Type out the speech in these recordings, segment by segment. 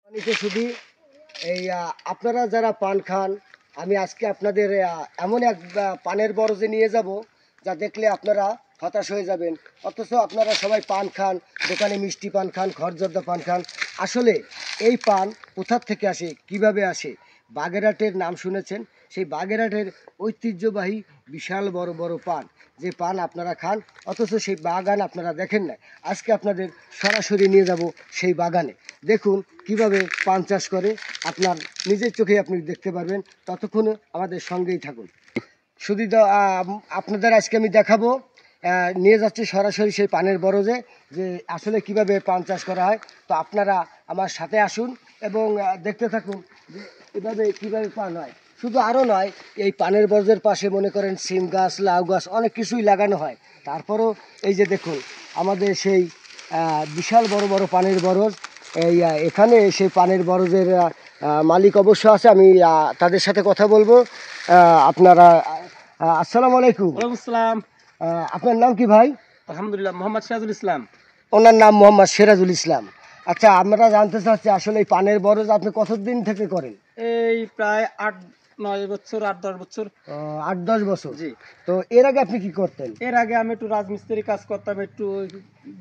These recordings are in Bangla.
সম্মানিত শুধু এই আপনারা যারা পান খান, আমি আজকে আপনাদের এমন এক পানের বরজে নিয়ে যাব যা দেখলে আপনারা হতাশ হয়ে যাবেন। অথচ আপনারা সবাই পান খান, দোকানে মিষ্টি পান খান, খড়জর্দা পান খান। আসলে এই পান কোথার থেকে আসে, কিভাবে আসে? বাগেরহাটের নাম শুনেছেন? সেই বাগেরহাটের ঐতিহ্যবাহী বিশাল বড় বড় পান, যে পান আপনারা খান, অথচ সেই বাগান আপনারা দেখেন না। আজকে আপনাদের সরাসরি নিয়ে যাব সেই বাগানে। দেখুন কিভাবে পান চাষ করে, আপনার নিজের চোখে আপনি দেখতে পারবেন। ততক্ষণ আমাদের সঙ্গেই থাকুন। শুধু আপনাদের আজকে আমি দেখাবো, নিয়ে যাচ্ছি সরাসরি সেই পানের বরজে, যে আসলে কিভাবে পান চাষ করা হয়। তো আপনারা আমার সাথে আসুন এবং দেখতে থাকুন যে এভাবে কীভাবে পান হয়। শুধু আরও নয়, এই পানের বরজের পাশে মনে করেন সিম গাছ, লাউ গাছ, অনেক কিছুই লাগানো হয়। তারপরও এই যে দেখুন আমাদের সেই বিশাল বড় বড় পানের বরজ। এই এখানে সেই পানের বরজের মালিক অবশ্য আছে, আমি তাদের সাথে কথা বলবো। আপনারা আসসালামু আলাইকুম। ওয়ালাইকুম আসসালাম। আপনার নাম কি ভাই? আলহামদুলিল্লাহ, মোহাম্মদ সিরাজুল ইসলাম। ওনার নাম মোহাম্মদ সিরাজুল ইসলাম। আচ্ছা, আমরা জানতে চাচ্ছি আসলে এই পানের বরজ আপনি কতদিন থেকে করেন? এই প্রায় 8-9 বছর, 8-10 বছর। 8-10 বছর। জি। তো এর আগে আপনি কি করতেন? এর আগে আমি একটু রাজমিস্ত্রি কাজ করতাম, একটু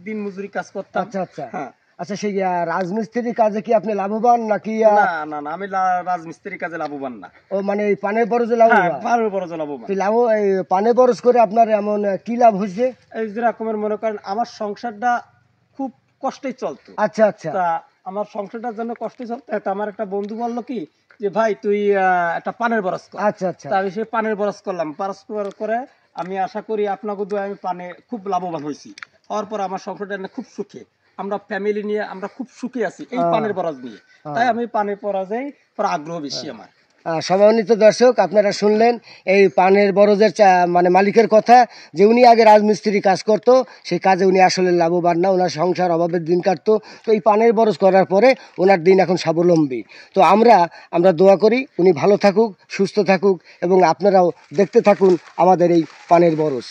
দিন মজুরি কাজ করতাম। আচ্ছা আচ্ছা। হ্যাঁ। আচ্ছা, সেই রাজমিস্ত্রি কাজে কি আপনি লাভবান নাকি? না না না, আমি রাজমিস্ত্রি কাজে লাভবান না। ও মানে এই পানের বরজে হ্যাঁ, লাভবান? ভালো বড় লাভবান। তো এই পানের বরজ করে আপনার এমন কি লাভ হয়েছে? এই যে রকমের মনে করেন আমার সংসারটা খুব কষ্টেই চলতো। আচ্ছা আচ্ছা। তা আমার সংসারটার জন্য কষ্টে চলতো, তা আমার একটা বন্ধু বললো কি যে ভাই তুই একটা পানের বরজ কর। আচ্ছা আচ্ছা। তা আমি সেই পানের বরজ করলাম। বরজ করার করে আমি আশা করি আপনাকে দোয়ায় আমি পানে খুব লাভবান হয়েছি। হওয়ার পর আমার সংসারটা না খুব সুখে, আমরা ফ্যামিলি নিয়ে আমরা খুব সুখে আছি এই পানের বরজ নিয়ে। তাই আমি পানের বরজেই আগ্রহ বেশি আমার। সম্মানিত দর্শক, আপনারা শুনলেন এই পানের বরজের মানে মালিকের কথা, যে উনি আগে রাজমিস্ত্রি কাজ করতো, সেই কাজে উনি আসলে লাভবান না, ওনার সংসার অভাবের দিন কাটতো। তো এই পানের বরজ করার পরে ওনার দিন এখন স্বাবলম্বী। তো আমরা দোয়া করি উনি ভালো থাকুক, সুস্থ থাকুক, এবং আপনারাও দেখতে থাকুন আমাদের এই পানের বরজ।